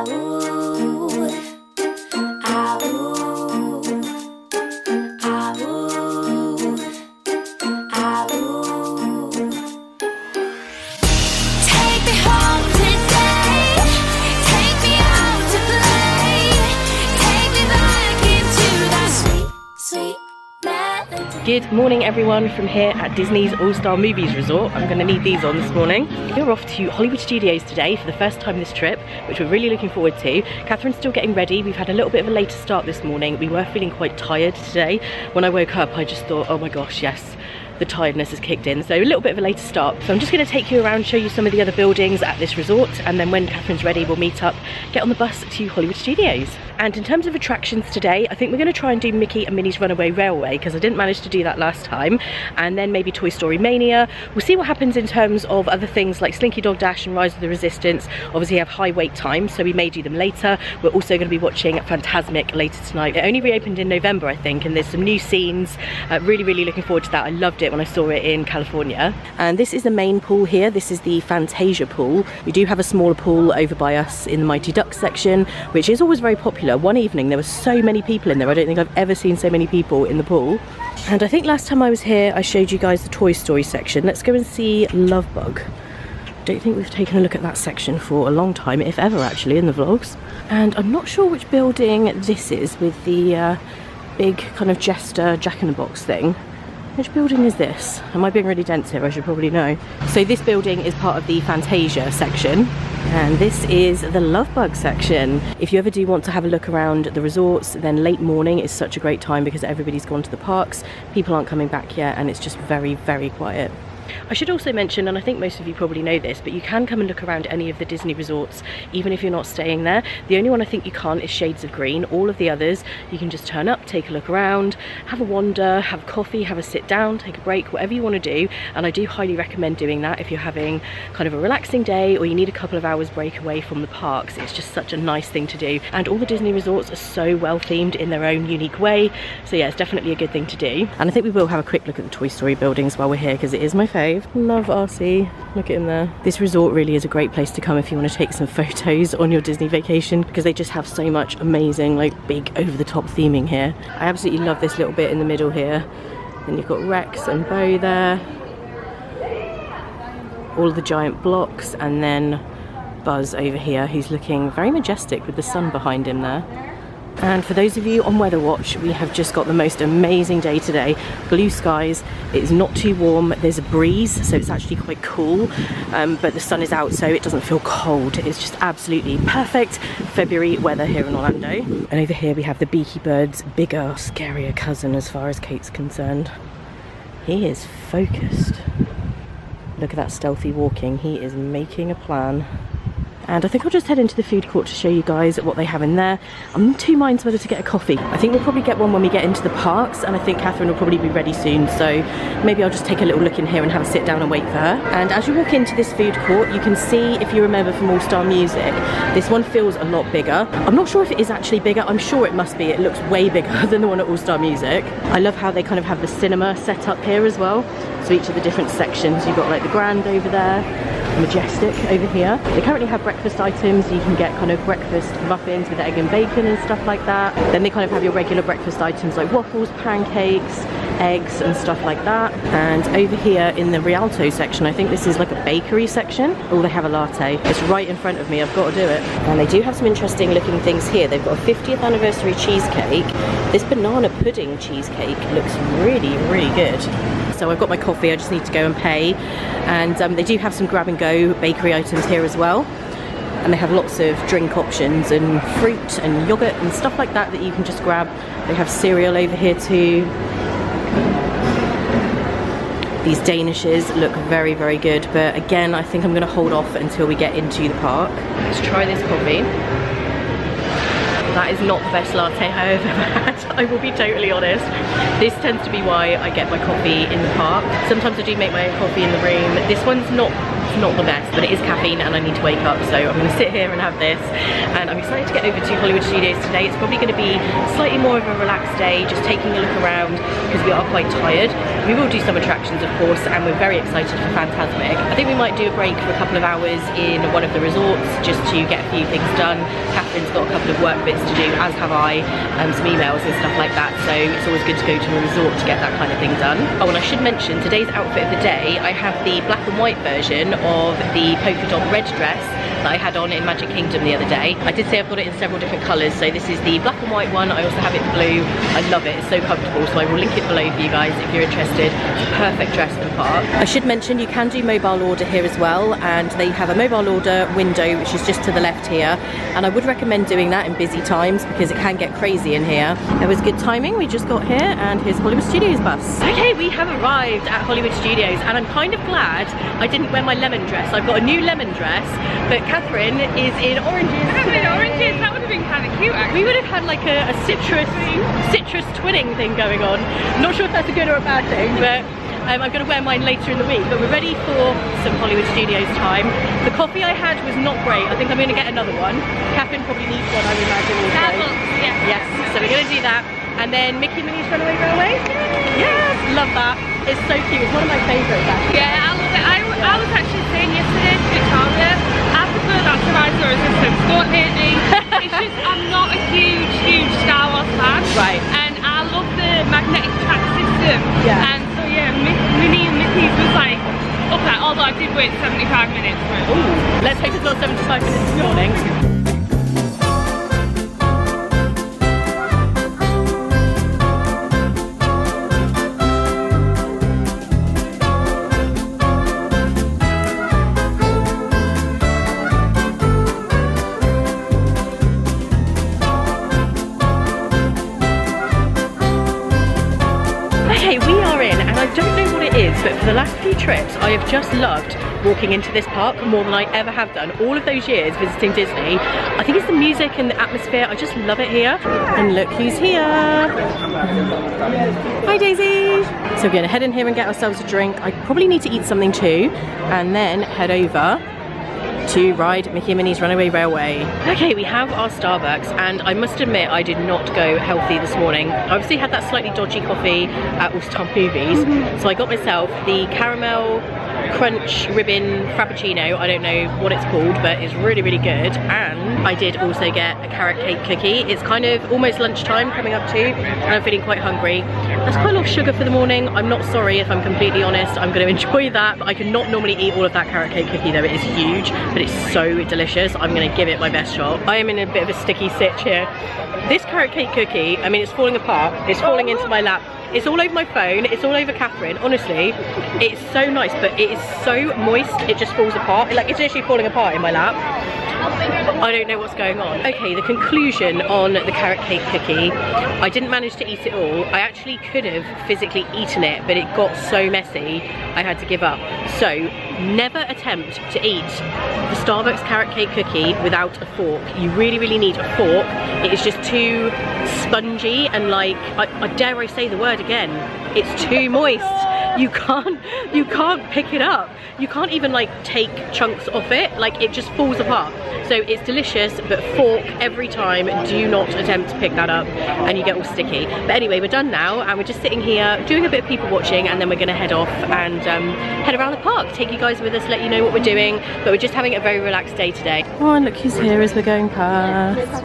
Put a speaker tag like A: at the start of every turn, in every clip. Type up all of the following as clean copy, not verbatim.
A: Good morning everyone from here at Disney's All-Star Movies Resort. I'm going to need these on this morning. We're off to Hollywood Studios today for the first time this trip, which we're really looking forward to. Catherine's still getting ready. We've had a little bit of a later start this morning. We were feeling quite tired today. When I woke up I just thought, oh my gosh, yes, the tiredness has kicked in, so a little bit of a later start. So I'm just going to take you around, show you some of the other buildings at this resort, and then when Catherine's ready we'll meet up, get on the bus to Hollywood Studios. And in terms of attractions today, I think we're going to try and do Mickey and Minnie's Runaway Railway, because I didn't manage to do that last time, and then maybe Toy Story Mania. We'll see what happens in terms of other things like Slinky Dog Dash and Rise of the Resistance. Obviously have high wait times, so we may do them later. We're also going to be watching Fantasmic later tonight. It only reopened in November, I think, and there's some new scenes. Really looking forward to that. I loved it when I saw it in California. And this is the main pool here. This is the Fantasia pool. We do have a smaller pool over by us in the Mighty Ducks section, which is always very popular. One evening there were so many people in there. I don't think I've ever seen so many people in the pool. And I think last time I was here I showed you guys the Toy Story section. Let's go and see Love Bug. Don't think we've taken a look at that section for a long time, if ever actually, in the vlogs. And I'm not sure which building this is with the big kind of jester jack-in-the-box thing. Which building is this? Am I being really dense here? I should probably know. So this building is part of the Fantasia section, and this is the Love Bug section. If you ever do want to have a look around the resorts, then late morning is such a great time because everybody's gone to the parks, people aren't coming back yet, and it's just very quiet. I should also mention, and I think most of you probably know this, but you can come and look around any of the Disney resorts even if you're not staying there. The only one I think you can't is Shades of Green. All of the others you can just turn up, take a look around, have a wander, have a coffee, have a sit down, take a break, whatever you want to do. And I do highly recommend doing that if you're having kind of a relaxing day or you need a couple of hours break away from the parks. It's just such a nice thing to do, and all the Disney resorts are so well themed in their own unique way. So yeah, it's definitely a good thing to do. And I think we will have a quick look at the Toy Story buildings while we're here because it is my fave. Love RC, look at him there. This resort really is a great place to come if you want to take some photos on your Disney vacation, because they just have so much amazing, like, big over-the-top theming here. I absolutely love this little bit in the middle here. Then you've got Rex and Bo there, all of the giant blocks, and then Buzz over here, who's looking very majestic with the sun behind him there. And for those of you on Weather Watch, we have just got the most amazing day today. Blue skies, it's not too warm, there's a breeze, so it's actually quite cool, but the sun is out so it doesn't feel cold. It's just absolutely perfect February weather here in Orlando. And over here we have the Beaky Bird's bigger, scarier cousin as far as Kate's concerned. He is focused. Look at that stealthy walking, he is making a plan. And I think I'll just head into the food court to show you guys what they have in there. I'm in two minds whether to get a coffee. I think we'll probably get one when we get into the parks, and I think Catherine will probably be ready soon, so maybe I'll just take a little look in here and have a sit down and wait for her. And as you walk into this food court, you can see, if you remember from All-Star Music, this one feels a lot bigger. I'm not sure if it is actually bigger, I'm sure it must be. It looks way bigger than the one at All-Star Music. I love how they kind of have the cinema set up here as well. So each of the different sections, you've got like the Grand over there, Majestic over here. They currently have breakfast items. You can get kind of breakfast muffins with egg and bacon and stuff like that. Then they kind of have your regular breakfast items like waffles, pancakes, eggs and stuff like that. And over here in the Rialto section, I think this is like a bakery section. Oh, they have a latte. It's right in front of me, I've got to do it. And they do have some interesting looking things here. They've got a 50th anniversary cheesecake. This banana pudding cheesecake looks really good. So I've got my coffee, I just need to go and pay. And they do have some grab and go bakery items here as well. And they have lots of drink options and fruit and yogurt and stuff like that that you can just grab. They have cereal over here too. These Danishes look very good, but again I think I'm going to hold off until we get into the park. Let's try this coffee. That is not the best latte I have ever had, I will be totally honest. This tends to be why I get my coffee in the park. Sometimes I do make my own coffee in the room. This one's not not the best, but it is caffeine and I need to wake up, so I'm going to sit here and have this. And I'm excited to get over to Hollywood Studios today. It's probably going to be slightly more of a relaxed day, just taking a look around because we are quite tired. We will do some attractions, of course, and we're very excited for Fantasmic. I think we might do a break for a couple of hours in one of the resorts just to get a few things done. Catherine's got a couple of work bits to do, as have I, some emails and stuff like that, so it's always good to go to a resort to get that kind of thing done. Oh, and I should mention today's outfit of the day. I have the black and white version of the polka dot red dress that I had on in Magic Kingdom the other day. I did say I've got it in several different colours, so this is the black and white one. I also have it in blue. I love it, it's so comfortable, so I will link it below for you guys if you're interested. It's a perfect dress for the park. I should mention you can do mobile order here as well, and they have a mobile order window which is just to the left here, and I would recommend doing that in busy times because it can get crazy in here. It was good timing, we just got here, and here's Hollywood Studios bus. Okay, we have arrived at Hollywood Studios, and I'm kind of glad I didn't wear my lemon dress. I've got a new lemon dress, but Catherine is in oranges.
B: I'm in oranges, that would have been kind of cute actually.
A: We would have had like a citrus twinning thing going on. Not sure if that's a good or a bad thing, but I'm going to wear mine later in the week. But we're ready for some Hollywood Studios time. The coffee I had was not great. I think I'm going to get another one. Catherine probably needs one, I would imagine also.
B: Starbucks,
A: Yes, so we're going to do that. And then Mickey and Minnie's Runaway Railway. Yes, love that. It's so cute. It's one of my favourites actually.
B: Yeah, I love it. I was actually saying yesterday to Victoria, I prefer that to Rise of the Resistance. Don't hate me. It's just I'm not a huge Star Wars fan.
A: Right.
B: And I love the magnetic track system.
A: Yeah.
B: And so yeah, Minnie and Mickey's was like up there, although I did wait 75 minutes for it.
A: Ooh. Let's hope it's not 75 minutes this morning. Okay, we are in, and I don't know what it is, but for the last few trips I have just loved walking into this park more than I ever have done all of those years visiting Disney. I think it's the music and the atmosphere. I just love it here. And look who's here. Hi Daisy. So we're going to head in here and get ourselves a drink. I probably need to eat something too, and then head over to ride Mickey and Minnie's Runaway Railway. Okay, we have our Starbucks, and I must admit I did not go healthy this morning. I obviously had that slightly dodgy coffee at All Star Movies, so I got myself the caramel crunch ribbon frappuccino. I don't know what it's called, but it's really good. And I did also get a carrot cake cookie. It's kind of almost lunchtime coming up too, and I'm feeling quite hungry. That's quite a lot of sugar for the morning. I'm not sorry if I'm completely honest. I'm going to enjoy that, but I could not normally eat all of that carrot cake cookie though. It is huge, but it's so delicious. I'm going to give it my best shot. I am in a bit of a sticky sitch here. This carrot cake cookie, I mean, it's falling apart. It's falling into my lap. It's all over my phone, it's all over Catherine. Honestly, it's so nice, but it is so moist, it just falls apart. Like, it's literally falling apart in my lap. I don't know what's going on. Okay, the conclusion on the carrot cake cookie. I didn't manage to eat it all. I actually could have physically eaten it, but it got so messy, I had to give up. So, never attempt to eat the Starbucks carrot cake cookie without a fork. You really need a fork. It is just too spongy and like, I dare I say the word again, it's too moist. You can't pick it up. You can't even like take chunks off it, like it just falls apart. So it's delicious, but fork every time. Do not attempt to pick that up and you get all sticky. But anyway, we're done now and we're just sitting here doing a bit of people watching, and then we're gonna head off and head around the park, take you guys with us, let you know what we're doing. But we're just having a very relaxed day today. Oh, and look who's here as we're going past.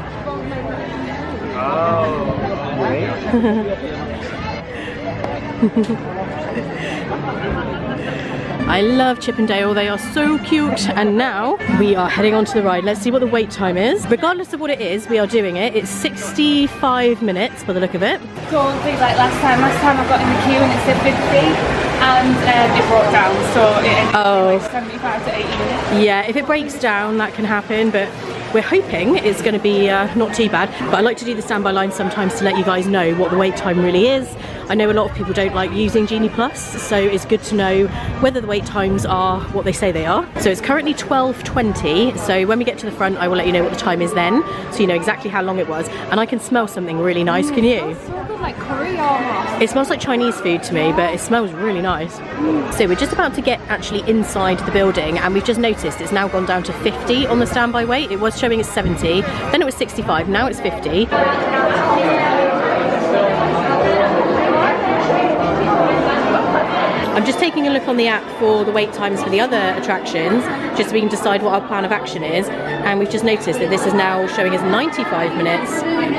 A: I love Chip and Dale, they are so cute. And now we are heading on to the ride. Let's see what the wait time is. Regardless of what it is, we are doing it. It's 65 minutes by the look of it.
B: Don't be like last time. Last time I got in the queue and it said 50 and it broke down, so it ended up like 75 to 80 minutes.
A: Yeah, if it breaks down that can happen, but we're hoping it's going to be not too bad. But I like to do the standby line sometimes to let you guys know what the wait time really is. I know a lot of people don't like using Genie Plus, so it's good to know whether the wait times are what they say they are. So it's currently 12:20, so when we get to the front I will let you know what the time is then, so you know exactly how long it was. And I can smell something really nice, can you?
B: It smells so good, like curry almost.
A: It smells like Chinese food to me, but it smells really nice. So we're just about to get actually inside the building, and we've just noticed it's now gone down to 50 on the standby wait. It was showing as 70, then it was 65, now it's 50. I'm just taking a look on the app for the wait times for the other attractions, just so we can decide what our plan of action is. And we've just noticed that this is now showing as 95 minutes.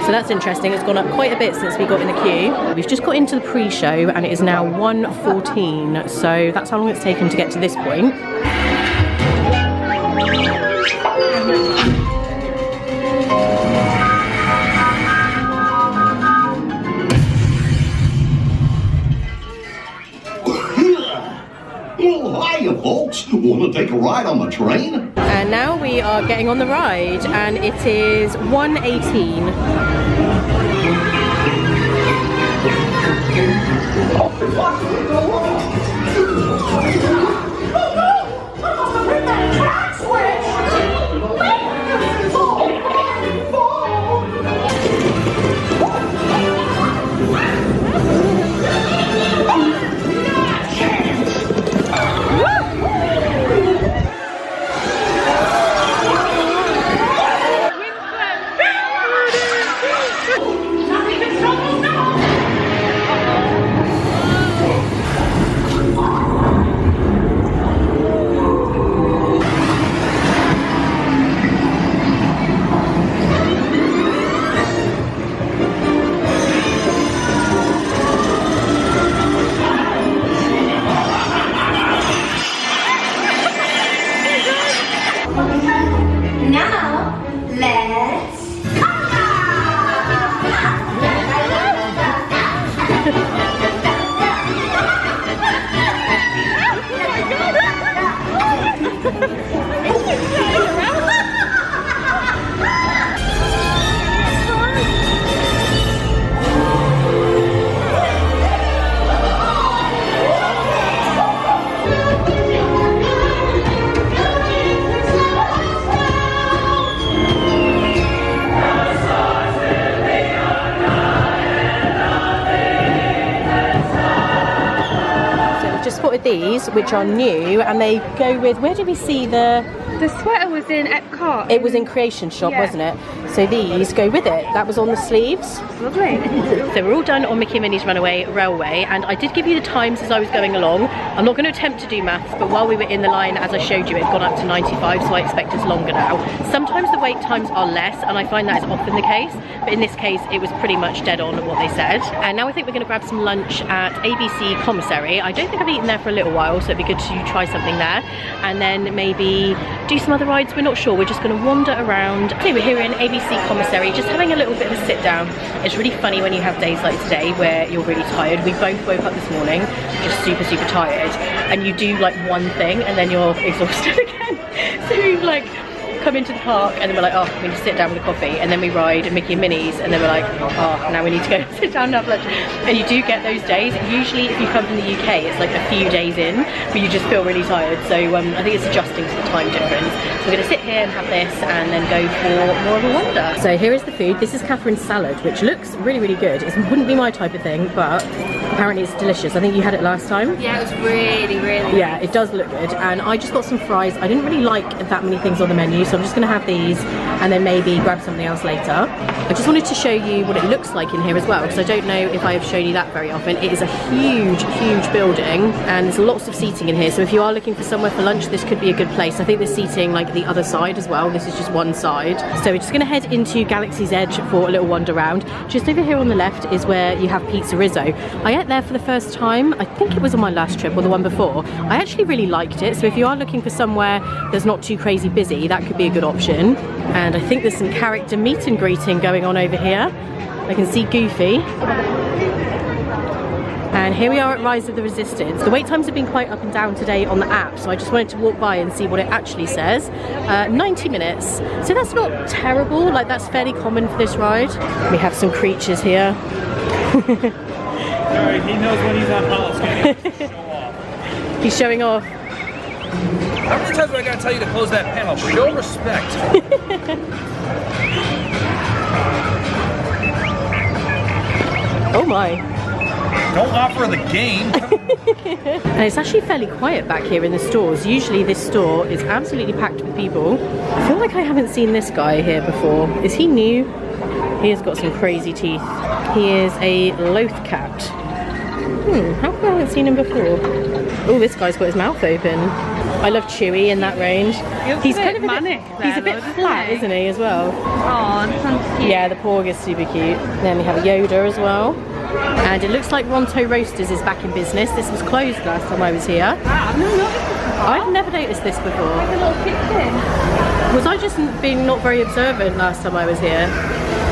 A: So that's interesting. It's gone up quite a bit since we got in the queue. We've just got into the pre-show and it is now 1:14. So that's how long it's taken to get to this point.
C: Well, hiya, folks. Want to take a ride on the train?
A: And now we are getting on the ride, and it is 1:18.
D: Now, let's
A: spotted these, which are new, and they go with, where did we see the
B: sweater was in Epcot.
A: It was in Creation Shop,
B: Yeah.
A: wasn't it? So these go with it. That was on the sleeves.
B: Lovely.
A: So we're all done on Mickey and Minnie's Runaway Railway, and I did give you the times as I was going along. I'm not going to attempt to do maths, but while we were in the line, as I showed you, it had gone up to 95, so I expect it's longer now. Sometimes the wait times are less, and I find that is often the case, but in this case it was pretty much dead on what they said. And now I think we're going to grab some lunch at ABC Commissary. I don't think I've eaten there for a little while, so it'd be good to try something there, and then maybe do some other rides. We're not sure. We're just going to wander around. So we're here in ABC Commissary, just having a little bit of a sit down. It's really funny when you have days like today where you're really tired. We both woke up this morning just super tired, and you do like one thing and then you're exhausted again. So we like come into the park and then we're like, oh, we need to sit down with a coffee, and then we ride Mickey and Minnie's, and then we're like, oh, now we need to go sit down and have lunch. And you do get those days. Usually if you come from the UK, it's like a few days in, but you just feel really tired. So I think it's adjusting to the time difference. So we're going to sit here and have this and then go for more of a wander. So here is the food. This is Catherine's salad, which looks really good. It wouldn't be my type of thing, but apparently it's delicious. I think you had it last time.
B: Yeah, it was really
A: Yeah, it does look good. And I just got some fries. I didn't really like that many things on the menu, so I'm just going to have these and then maybe grab something else later. I just wanted to show you what it looks like in here as well, because I don't know if I have shown you that very often. It is a huge building, and there's lots of seating in here, so if you are looking for somewhere for lunch, this could be a good place. I think there's seating like the other side as well. This is just one side. So we're just going to head into Galaxy's Edge for a little wander around. Just over here on the left is where you have Pizza Rizzo. I ate there for the first time. I think it was on my last trip or the one before. I actually really liked it, so if you are looking for somewhere that's not too crazy busy, that could be a good option. And I think there's some character meet and greeting going on over here. I can see Goofy. And here we are at Rise of the Resistance. The wait times have been quite up and down today on the app, so I just wanted to walk by and see what it actually says. 90 minutes. So that's not terrible, like that's fairly common for this ride. We have some creatures here.
E: Alright, he knows when he's on Hollis. Show off.
A: He's showing off.
E: How many times do I gotta tell you to close that panel? Show respect.
A: Oh my.
E: Don't offer the game.
A: And it's actually fairly quiet back here in the stores. Usually this store is absolutely packed with people. I feel like I haven't seen this guy here before. Is he new? He has got some crazy teeth. He is a loath cat. How come I haven't seen him before? Oh, this guy's got his mouth open. I love Chewy in that range.
B: He's kind of manic.
A: He's a bit flat, isn't he, as well?
B: Oh, this one's cute.
A: Yeah, the porg is super cute. Then we have a Yoda as well. And it looks like Ronto Roasters is back in business. This was closed last time I was here.
B: I've never noticed this before.
A: I've never noticed this before.
B: Like a little kitchen.
A: Was I just being not very observant last time I was here?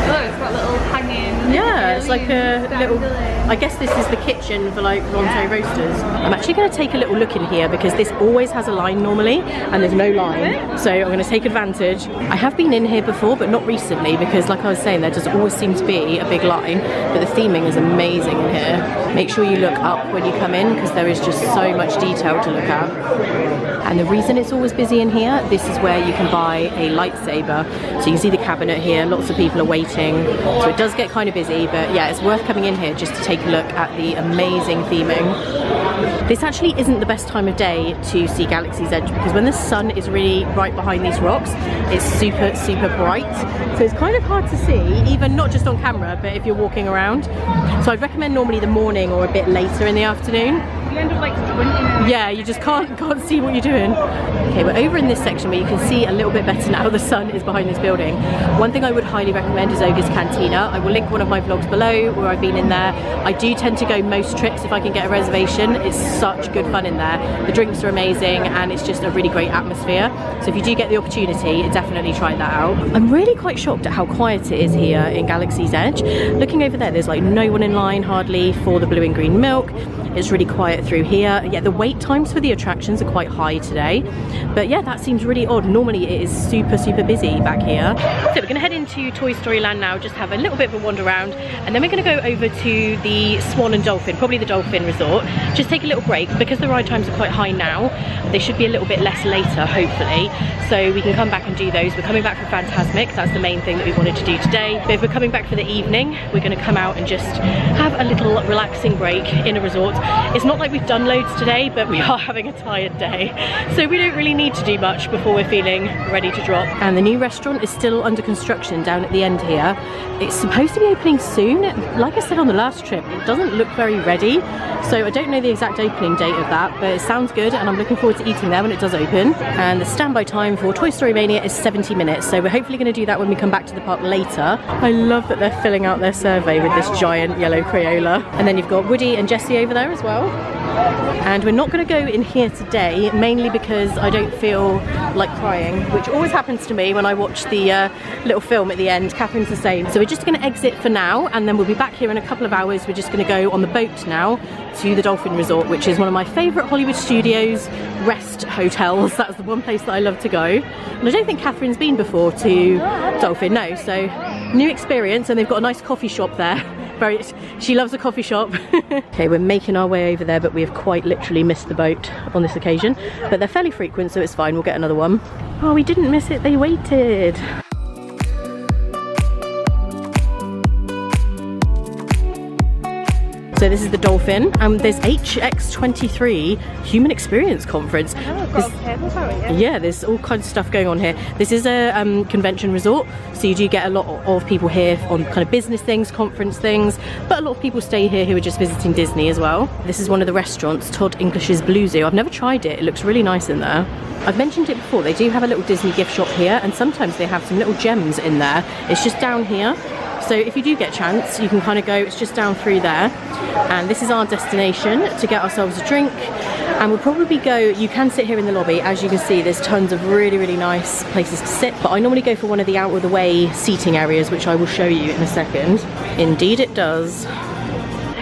B: Look, it's got little hanging.
A: Yeah, it's like a little...
B: dandelion.
A: I guess this is the kitchen for like Ronto Roasters. I'm actually going to take a little look in here because this always has a line normally and there's no line. So I'm going to take advantage. I have been in here before but not recently because like I was saying there does always seem to be a big line, but the theming is amazing in here. Make sure you look up when you come in because there is just so much detail to look at. And the reason it's always busy in here, this is where you can buy a lightsaber. So you can see the cabinet here, lots of people are waiting. So it does get kind of busy, but yeah, it's worth coming in here just to take a look at the amazing theming. This actually isn't the best time of day to see Galaxy's Edge because when the sun is really right behind these rocks, it's super, super bright. So it's kind of hard to see, even not just on camera, but if you're walking around. So I'd recommend normally the morning or a bit later in the afternoon.
B: You end up like squinting.
A: Yeah, you just can't see what you're doing. Okay, we're over in this section where you can see a little bit better now. The sun is behind this building. One thing I would highly recommend is Ogre's Cantina. I will link one of my vlogs below where I've been in there. I do tend to go most trips if I can get a reservation. It's such good fun in there. The drinks are amazing and it's just a really great atmosphere. So if you do get the opportunity, definitely try that out. I'm really quite shocked at how quiet it is here in Galaxy's Edge. Looking over there, there's like no one in line hardly for the blue and green milk. It's really quiet through here. Yeah, the wait times for the attractions are quite high today. But yeah, that seems really odd. Normally it is super, super busy back here. So we're gonna head into Toy Story Land now, just have a little bit of a wander around. And then we're gonna go over to the Swan and Dolphin, probably the Dolphin Resort. Just take a little break. Because the ride times are quite high now, they should be a little bit less later, hopefully. So we can come back and do those. We're coming back from Fantasmic. That's the main thing that we wanted to do today. But if we're coming back for the evening, we're gonna come out and just have a little relaxing break in a resort. It's not like we've done loads today, but we are having a tired day. So we don't really need to do much before we're feeling ready to drop. And the new restaurant is still under construction down at the end here. It's supposed to be opening soon. Like I said on the last trip, it doesn't look very ready. So I don't know the exact opening date of that, but it sounds good and I'm looking forward to eating there when it does open. And the standby time for Toy Story Mania is 70 minutes. So we're hopefully going to do that when we come back to the park later. I love that they're filling out their survey with this giant yellow Crayola. And then you've got Woody and Jessie over there as well. And we're not going to go in here today, mainly because I don't feel like crying, which always happens to me when I watch the little film at the end. Catherine's the same. So we're just going to exit for now, and then we'll be back here in a couple of hours. We're just going to go on the boat now to the Dolphin Resort, which is one of my favourite Hollywood Studios rest hotels. That's the one place that I love to go. And I don't think Catherine's been before to Dolphin, no. So new experience, and they've got a nice coffee shop there. She loves a coffee shop. Okay, we're making our way over there, but we have quite literally missed the boat on this occasion. But they're fairly frequent, so it's fine. We'll get another one. Oh, we didn't miss it. They waited. So this is the Dolphin, and there's HX23 Human Experience Conference. Yeah, there's all kinds of stuff going on here. This is a convention resort, so you do get a lot of people here on kind of business things, conference things, but a lot of people stay here who are just visiting Disney as well. This is one of the restaurants, Todd English's Blue Zoo. I've never tried it. It looks really nice in there. I've mentioned it before, they do have a little Disney gift shop here, and sometimes they have some little gems in there. It's just down here. So if you do get a chance, you can kind of go, it's just down through there. And this is our destination to get ourselves a drink. And we'll probably go, you can sit here in the lobby. As you can see, there's tons of really, really nice places to sit. But I normally go for one of the out of the way seating areas, which I will show you in a second. Indeed it does.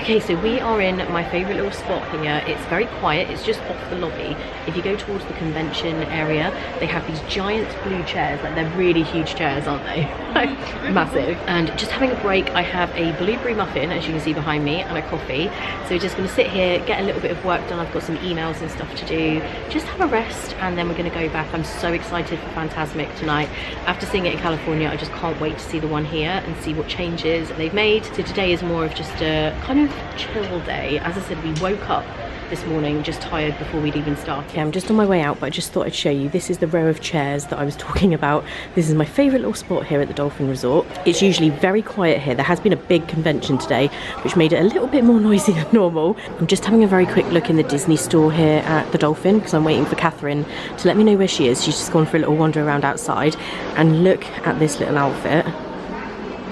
A: Okay, so we are in my favourite little spot here. It's very quiet, it's just off the lobby. If you go towards the convention area, they have these giant blue chairs, like they're really huge chairs, aren't they? Like, massive. And just having a break, I have a blueberry muffin, as you can see behind me, and a coffee. So we're just gonna sit here, get a little bit of work done. I've got some emails and stuff to do. Just have a rest, and then we're gonna go back. I'm so excited for Fantasmic tonight. After seeing it in California, I just can't wait to see the one here and see what changes they've made. So today is more of just a kind of chill day. As I said, we woke up this morning just tired before we'd even started. Okay, I'm just on my way out, but I just thought I'd show you. This is the row of chairs that I was talking about. This is my favourite little spot here at the Dolphin Resort. It's usually very quiet here. There has been a big convention today, which made it a little bit more noisy than normal. I'm just having a very quick look in the Disney store here at the Dolphin because I'm waiting for Catherine to let me know where she is. She's just gone for a little wander around outside, and look at this little outfit.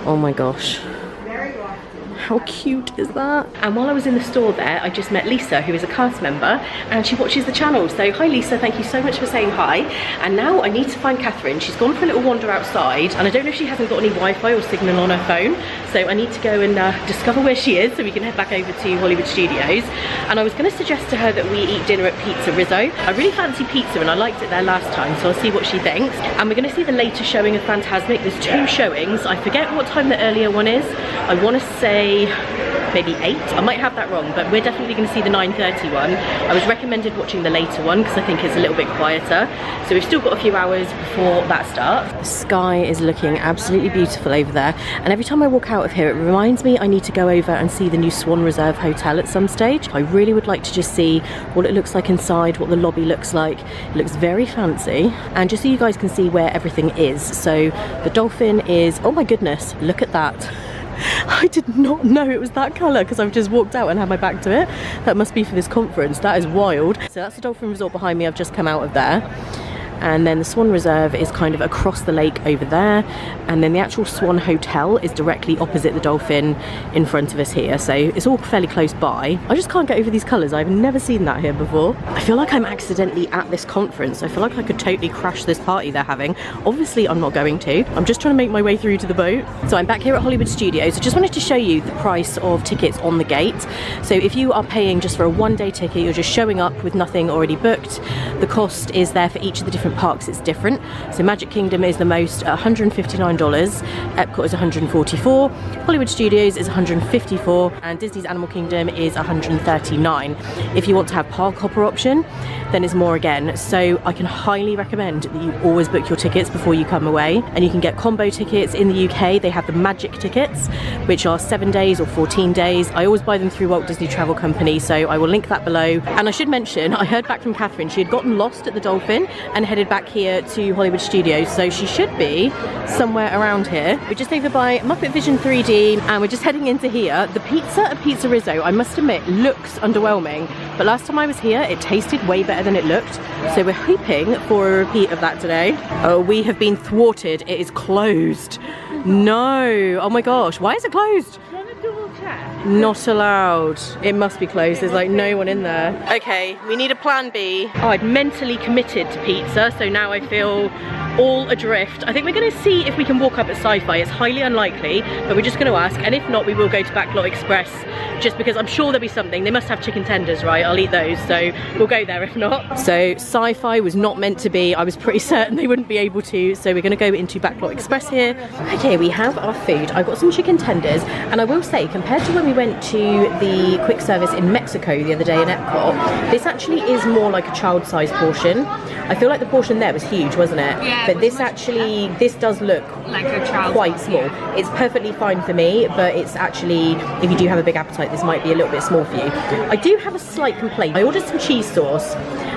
A: Oh my gosh. How cute is that? And while I was in the store there, I just met Lisa, who is a cast member, and she watches the channel. So hi Lisa, thank you so much for saying hi. And now I need to find Catherine. She's gone for a little wander outside, and I don't know if she hasn't got any Wi-Fi or signal on her phone. So I need to go and discover where she is so we can head back over to Hollywood Studios. And I was gonna suggest to her that we eat dinner at Pizza Rizzo. I really fancy pizza and I liked it there last time, so I'll see what she thinks. And we're gonna see the later showing of Fantasmic. There's 2 showings. I forget what time the earlier one is. I wanna say maybe 8. I might have that wrong, but we're definitely going to see the 9:30 one. I was recommended watching the later one because I think it's a little bit quieter. So we've still got a few hours before that starts. The sky is looking absolutely beautiful over there, and every time I walk out of here it reminds me I need to go over and see the new Swan Reserve Hotel at some stage. I really would like to just see what it looks like inside, what the lobby looks like. It looks very fancy, and just so you guys can see where everything is. So the Dolphin is, oh my goodness, look at that. I did not know it was that colour because I've just walked out and had my back to it. That must be for this conference. That is wild. So that's the Dolphin Resort behind me. I've just come out of there. And then the Swan Reserve is kind of across the lake over there, and then the actual Swan Hotel is directly opposite the Dolphin in front of us here, so it's all fairly close by. I just can't get over these colours. I've never seen that here before. I feel like I'm accidentally at this conference. I feel like I could totally crash this party they're having. Obviously I'm not going to. I'm just trying to make my way through to the boat. So I'm back here at Hollywood Studios. I just wanted to show you the price of tickets on the gate. So if you are paying just for a one-day ticket, you're just showing up with nothing already booked. The cost is there for each of the different parks. It's different. So Magic Kingdom is the most, $159. Epcot is $144. Hollywood Studios is $154, and Disney's Animal Kingdom is $139. If you want to have park hopper option, then it's more again. So I can highly recommend that you always book your tickets before you come away, and you can get combo tickets in the UK. They have the Magic tickets, which are 7 days or 14 days. I always buy them through Walt Disney Travel Company, so I will link that below. And I should mention, I heard back from Catherine, she had gotten lost at the Dolphin and headed back here to Hollywood Studios, so she should be somewhere around here. We're just over by Muppet Vision 3D, and we're just heading into here. The pizza at Pizza Rizzo, I must admit, looks underwhelming, but last time I was here it tasted way better than it looked, so we're hoping for a repeat of that today. Oh, we have been thwarted. It is closed. No, oh my gosh, why is it closed? Not allowed. It must be closed. There's like no one in there. Okay, we need a plan B. Oh, I'd mentally committed to pizza, so now I feel all adrift. I think we're gonna see if we can walk up at Sci-Fi. It's highly unlikely, but we're just gonna ask, and if not, we will go to Backlot Express, just because I'm sure there'll be something. They must have chicken tenders, right? I'll eat those, so we'll go there if not. So Sci-Fi was not meant to be. I was pretty certain they wouldn't be able to, so we're gonna go into Backlot Express here. Okay, we have our food. I've got some chicken tenders, and I will say, compared to when we went to the quick service in Mexico the other day in Epcot, this actually is more like a child-sized portion. I feel like the portion there was huge, wasn't it?
B: Yeah,
A: but this actually, this does look
B: like a child
A: quite small.
B: Yeah.
A: It's perfectly fine for me, but it's actually, if you do have a big appetite, this might be a little bit small for you. I do have a slight complaint. I ordered some cheese sauce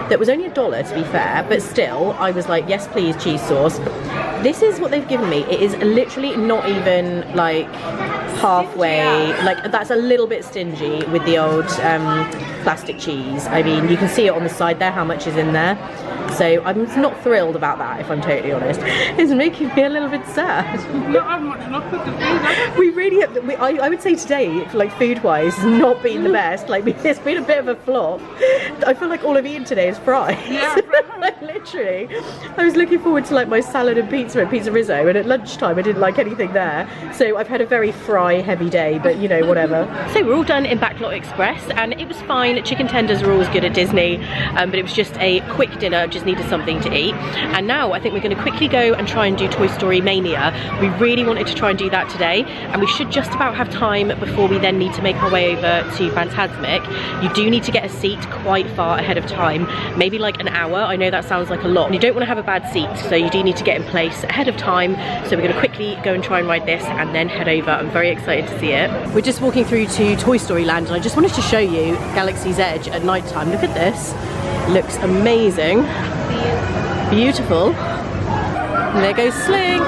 A: that was only $1 to be fair, but still, I was like, yes please, cheese sauce. This is what they've given me. It is literally not even like halfway, like that's a little bit stingy with the old plastic cheese. I mean, you can see it on the side there how much is in there. So I'm not thrilled about that, if I'm totally honest. It's making me a little bit sad.
B: Not had much luck with the food, have
A: We really, I would say today, like food-wise, has not been the best. Like, it's been a bit of a flop. I feel like all I've eaten today is fries.
B: Yeah.
A: Like, literally. I was looking forward to like my salad and pizza at Pizza Rizzo, and at lunchtime I didn't like anything there. So I've had a very fry-heavy day, but you know, whatever. So we're all done in Backlot Express, and it was fine. Chicken tenders are always good at Disney, but it was just a quick dinner, just needed something to eat. And now I think we're going to quickly go and try and do Toy Story Mania. We really wanted to try and do that today, and we should just about have time before we then need to make our way over to Fantasmic. You do need to get a seat quite far ahead of time, maybe like an hour. I know that sounds like a lot. You don't want to have a bad seat, so you do need to get in place ahead of time. So we're going to quickly go and try and ride this and then head over. I'm very excited to see it. We're just walking through to Toy Story Land, and I just wanted to show you Galaxy's Edge at night time. Look at this. Looks amazing. Beautiful. And there goes Sling.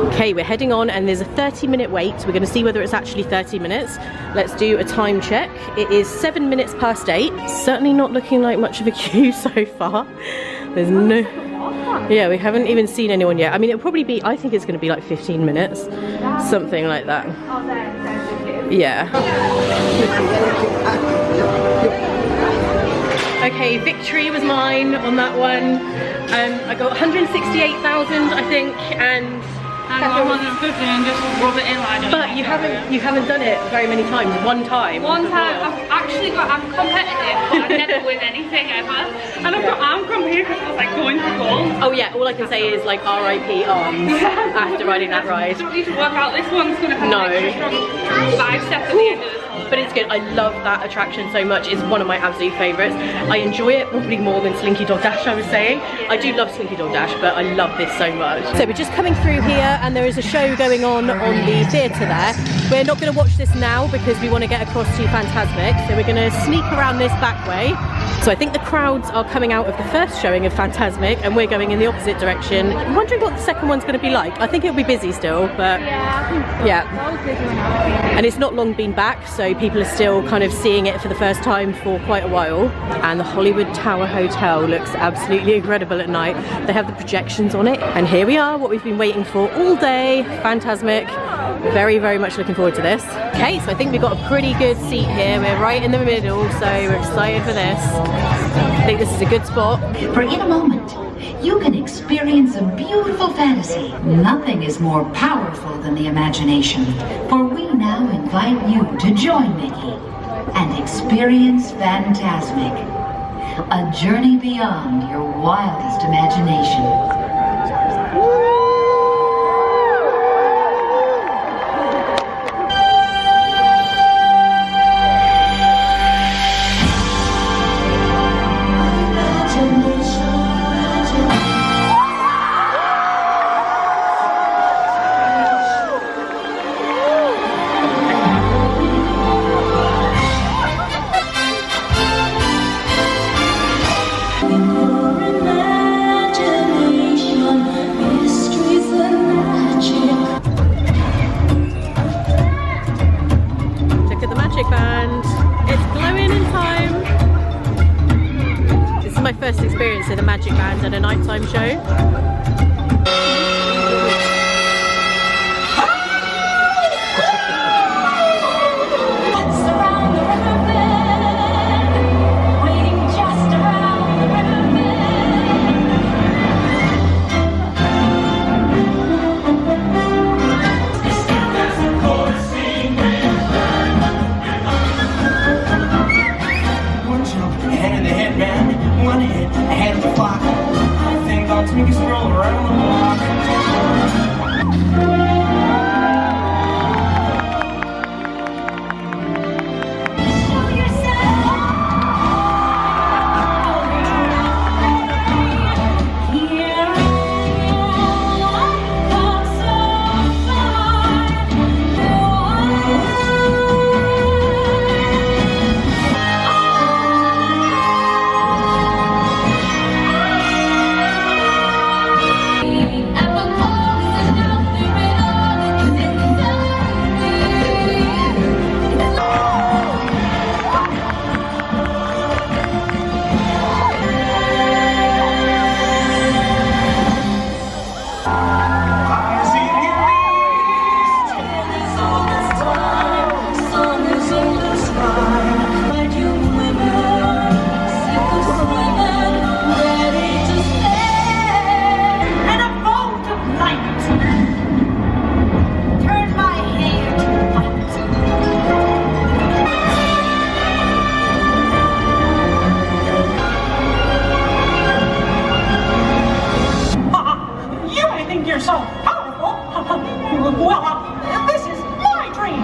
A: Okay, we're heading on, and there's a 30-minute wait. We're going to see whether it's actually 30 minutes. Let's do a time check. It is 7 minutes past 8. Certainly not looking like much of a queue so far. There's no... Yeah, we haven't even seen anyone yet. I mean, it'll probably be, I think it's going to be like 15 minutes. Something like that. Yeah. Okay, victory was mine on that one. I got 168,000, I think, and...
B: I got 150 and just rub it in like that.
A: But you haven't done it very many times. One time.
B: One time, I'm competitive, but I never win anything ever. And I've got arm cramp here because I was like going for gold.
A: Oh yeah, all I can say is like RIP arms after riding that ride.
B: I don't need to work out. This one's going to have an extra strong bicep at the end of this.
A: But it's good. I love that attraction so much. It's one of my absolute favourites. I enjoy it probably more than Slinky Dog Dash, I was saying. Yeah. I do love Slinky Dog Dash, but I love this so much. So we're just coming through here, and there is a show going on the theatre there. We're not going to watch this now because we want to get across to Fantasmic, so we're going to sneak around this back way. So I think the crowds are coming out of the first showing of Fantasmic, and we're going in the opposite direction. I'm wondering what the second one's going to be like. I think it'll be busy still, but yeah. And it's not long been back, so people are still kind of seeing it for the first time for quite a while. And the Hollywood Tower Hotel looks absolutely incredible at night. They have the projections on it, and here we are, what we've been waiting for all day, Fantasmic. Very, very much looking forward to this. Okay, so I think we've got a pretty good seat here. We're right in the middle, so we're excited for this. I think this is a good spot.
F: For in a moment, you can experience a beautiful fantasy. Nothing is more powerful than the imagination. For we now invite you to join Mickey and experience Fantasmic, a journey beyond your wildest imagination.
A: First experience of the Magic Band at a nighttime show.
G: One head ahead of the clock. I think I'll take a This is my dream.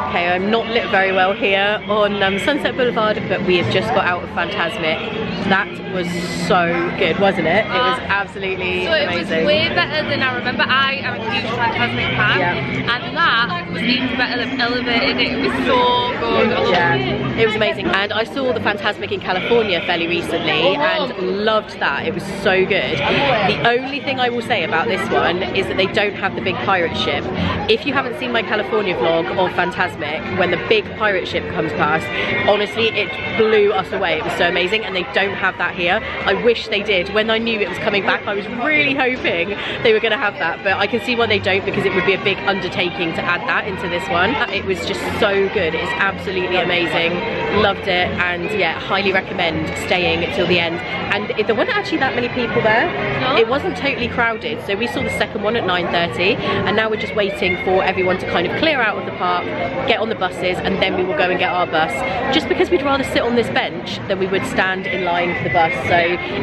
A: Okay, I'm not lit very well here on Sunset Boulevard, but we have just got out of Fantasmic. That was so good, wasn't it? It was absolutely amazing.
B: It was way better than I remember. I am a huge Fantasmic fan, and that was even better than Elevated. It was so good.
A: Yeah, it was amazing. And I saw the Fantasmic in California fairly recently and loved that. It was so good. The only thing I will say about this one is that they don't have the big pirate ship. If you haven't seen my California vlog of Fantasmic, when the big pirate ship comes past, honestly, it blew us away. It was so amazing, and they don't have that here. I wish they did. When I knew it was coming back, I was really hoping they were going to have that, but I can see why they don't, because it would be a big undertaking to add that into this one. It was just so good. It's absolutely amazing. Loved it, and yeah, highly recommend staying till the end. And there weren't actually that many people there.
B: No?
A: It wasn't totally crowded, so we saw the second one at 9:30, and now we're just waiting for everyone to kind of clear out of the park, get on the buses, and then we will go and get our bus, just because we'd rather sit on this bench than we would stand in line for the bus. So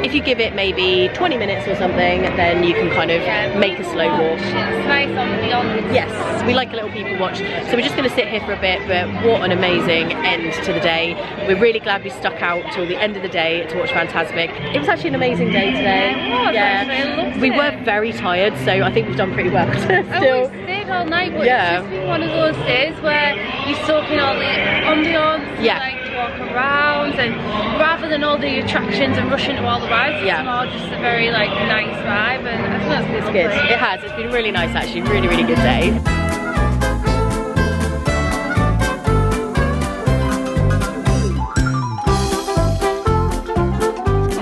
A: if you give it maybe 20 minutes or something, then you can kind of make a slow walk.
B: It's nice on the beyond.
A: Yes, we like a little people watch. So we're just going to sit here for a bit, but what an amazing end to the day. We're really glad we stuck out till the end of the day to watch Fantasmic. It was actually an amazing day today.
B: Yeah,
A: we were very tired, so I think we've done pretty well.
B: Still. We stayed all night, but it's just been one of those days where you soak in all the ambiance, like walk around, and rather than all the attractions and rushing to all the rides, it's more just a very like nice vibe, and I think that's been
A: good. It has. It's been really nice actually. Really, really good day.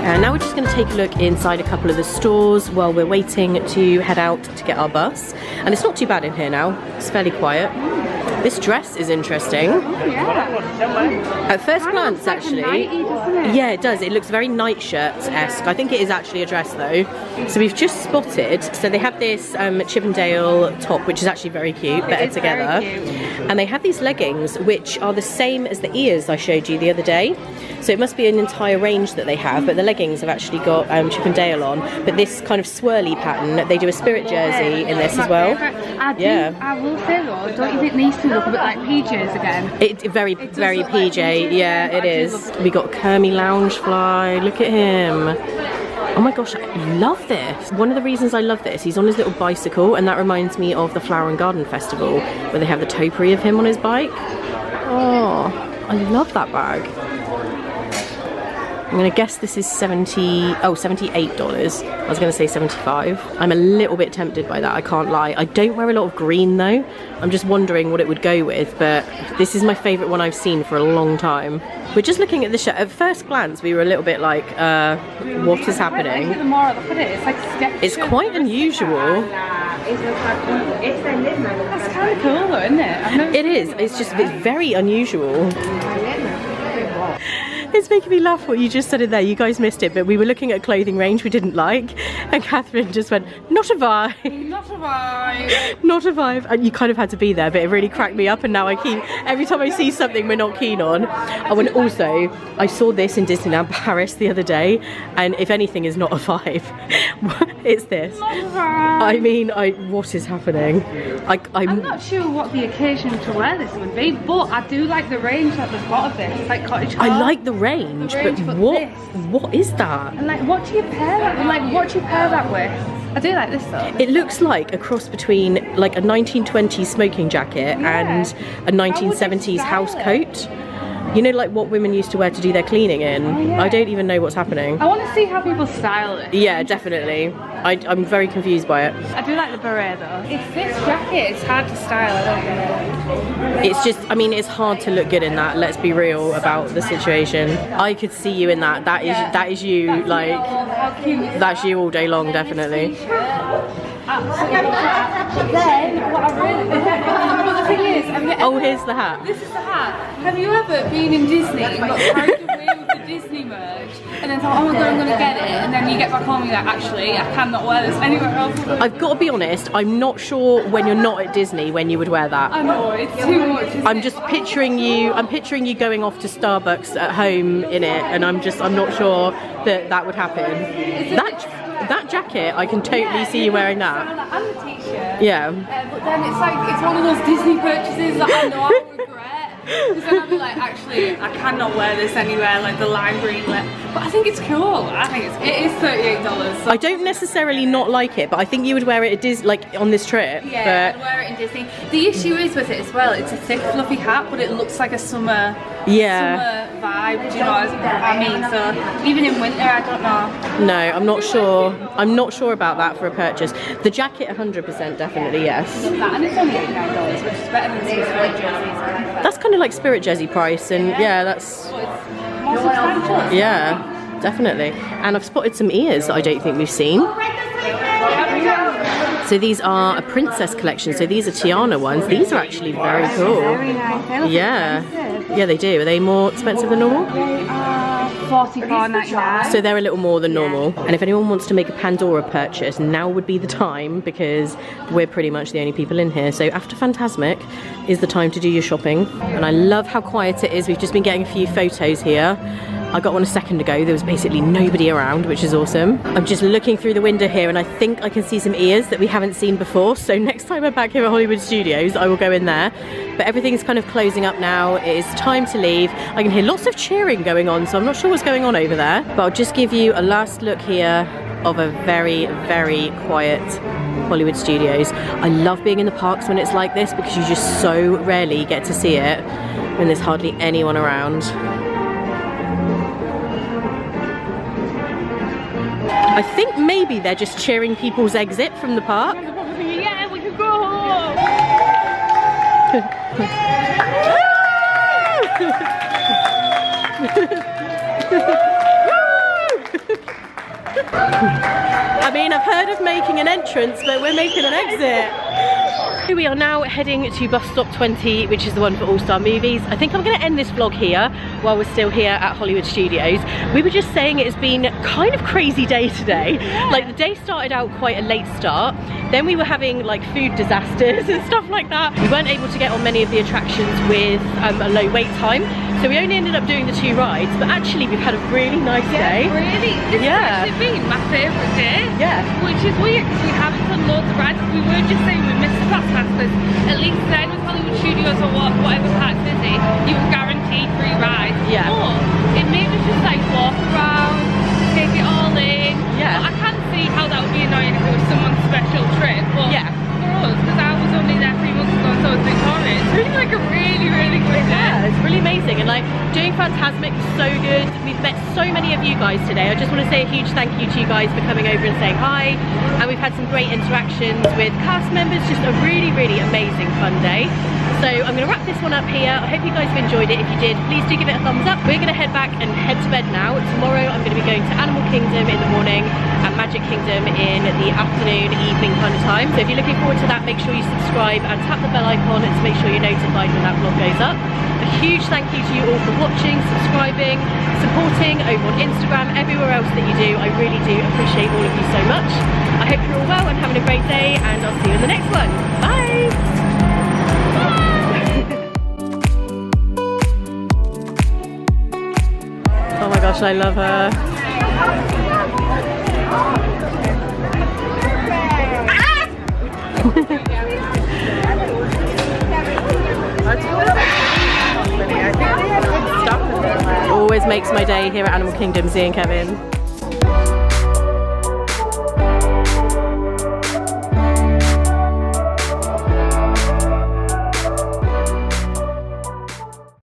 A: And now we're just going to take a look inside a couple of the stores while we're waiting to head out to get our bus. And it's not too bad in here now. It's fairly quiet. This dress is interesting. At first glance, actually, yeah, it does. It looks very nightshirt-esque. I think it is actually a dress, though. So we've just spotted. So they have this Chippendale top, which is actually very cute, better together. And they have these leggings, which are the same as the ears I showed you the other day. So it must be an entire range that they have, but the leggings have actually got Chippendale on. But this kind of swirly pattern, they do a spirit jersey in this as well.
B: I will say though, don't you think these two look a bit like PJs again?
A: It's very PJ, yeah, it is. We got Kermie Loungefly, look at him. Oh my gosh, I love this. One of the reasons I love this, he's on his little bicycle, and that reminds me of the Flower and Garden Festival, where they have the topiary of him on his bike. Oh, I love that bag. I'm gonna guess this is $78. I was gonna say 75. I'm a little bit tempted by that, I can't lie. I don't wear a lot of green though. I'm just wondering what it would go with, but this is my favorite one I've seen for a long time. We're just looking at the shirt. At first glance, we were a little bit like, what is happening?
B: The more I look at it, it's like sketchy.
A: It's quite unusual.
B: That's kind of cool though, isn't it?
A: It is. It's very unusual. It's making me laugh what you just said in there. You guys missed it, but we were looking at a clothing range we didn't like, and Catherine just went, not a vibe.
B: Not a vibe.
A: Not a vibe. And you kind of had to be there, but it really cracked me up, and now every time I see something we're not keen on. Oh, and also, I saw this in Disneyland Paris the other day, and if anything is not a vibe, it's this.
B: Not a vibe.
A: I mean, what is happening?
B: I'm not sure what the occasion to wear this would be, but I do like the range that they've got of this. It's like cottage core.
A: I like the range, but what is that?
B: And like, what do you pair that with? Like, what do you pair that with? I do like this though.
A: It looks like a cross between like a 1920s smoking jacket and a 1970s house coat. You know, like what women used to wear to do their cleaning in. I don't even know what's happening.
B: I want to see how people style it.
A: Yeah, definitely. I'm very confused by it.
B: I do like the beret though. It's this jacket, it's hard to style, I don't know.
A: It's just, I mean, it's hard to look good in that. Let's be real about the situation. I could see you in that. That is you,
B: That's
A: like, that's you all day long, definitely.
B: But then, what I really, but the thing is, I'm getting,
A: Oh, here's the hat.
B: this is the hat. Have you ever been in Disney and got carried away with the Disney merch and then thought, oh my god, I'm gonna get it, and then you get back home and you're like, actually, I cannot wear this anywhere else.
A: I've got to be honest, I'm not sure when you're not at Disney when you would wear that.
B: I know, it's too much.
A: I'm just picturing you, I'm picturing you going off to Starbucks at home in it, and I'm not sure that would happen. That jacket, I can totally see you wearing that.
B: And the t-shirt.
A: Yeah.
B: But then it's like, it's one of those Disney purchases that I know I regret. Because then I'll be like, actually, I cannot wear this anywhere, like the lime green. But I think it's cool. I think it is $38. So.
A: I don't necessarily not like it, but I think you would wear it at Disney, like on this trip.
B: Yeah, I'd wear it in Disney. The issue is with it as well, it's a thick fluffy hat, but it looks like a summer vibe, do you know what I mean? So even in winter, I don't know.
A: No, I'm not sure. I'm not sure about that for a purchase. The jacket, 100% definitely, yes.
B: And it's only $89, which is better than the Spirit jerseys.
A: That's kind of like Spirit jersey price, and yeah, that's...
B: More substantial.
A: Yeah, definitely. And I've spotted some ears that I don't think we've seen. So these are a princess collection, so these are Tiana ones. These are actually very cool.
B: Very nice. They look expensive.
A: Yeah, they do. Are they more expensive than normal?
B: They are $44.99.
A: So they're a little more than normal. And if anyone wants to make a Pandora purchase, now would be the time, because we're pretty much the only people in here. So after Fantasmic is the time to do your shopping. And I love how quiet it is. We've just been getting a few photos here. I got one a second ago. There was basically nobody around, which is awesome. I'm just looking through the window here and I think I can see some ears that we haven't seen before. So next time I'm back here at Hollywood Studios, I will go in there. But everything's kind of closing up now. It is time to leave. I can hear lots of cheering going on, so I'm not sure what's going on over there. But I'll just give you a last look here of a very, very quiet Hollywood Studios. I love being in the parks when it's like this because you just so rarely get to see it when there's hardly anyone around. I think maybe they're just cheering people's exit from the park.
B: Yeah, we can go home.
A: I mean, I've heard of making an entrance, but we're making an exit. We are now heading to bus stop 20, which is the one for All-Star Movies. I think I'm going to end this vlog here while we're still here at Hollywood Studios. We were just saying it has been kind of crazy day today. Like the day started out quite a late start. Then we were having like food disasters and stuff like that. We weren't able to get on many of the attractions with a low wait time. So we only ended up doing the 2 rides, but actually we've had a really nice day.
B: Really? This has actually been my favourite day.
A: Yeah.
B: Which is weird because we haven't done loads of rides. We were just saying we missed the fast pass because at least then with Hollywood Studios or whatever park's busy, you were guaranteed 3 rides.
A: Yeah.
B: But it made us just like walk around, take it all in.
A: Yeah.
B: But I can see how that would be annoying if it was someone's special trip. But
A: Yeah.
B: for us, because I was only there 3 months ago and so was Victoria, it's really like a really, really good day.
A: Yeah, it's really amazing, and like doing Fantasmic was so good. We've met so many of you guys today. I just want to say a huge thank you to you guys for coming over and saying hi, and we've had some great interactions with cast members. Just a really, really amazing fun day. So I'm going to wrap this one up here. I hope you guys have enjoyed it. If you did, please do give it a thumbs up. We're going to head back and head to bed now. Tomorrow I'm going to be going to Animal Kingdom in the morning and Magic Kingdom in the afternoon, evening kind of time. So if you're looking forward to that, make sure you subscribe and tap the bell icon to make sure you're notified when that vlog goes up. A huge thank you to you all for watching, subscribing, supporting over on Instagram, everywhere else that you do. I really do appreciate all of you so much. I hope you're all well and having a great day, and I'll see you in the next one. Bye! Oh my gosh, I love her. Always makes my day here at Animal Kingdom seeing Kevin.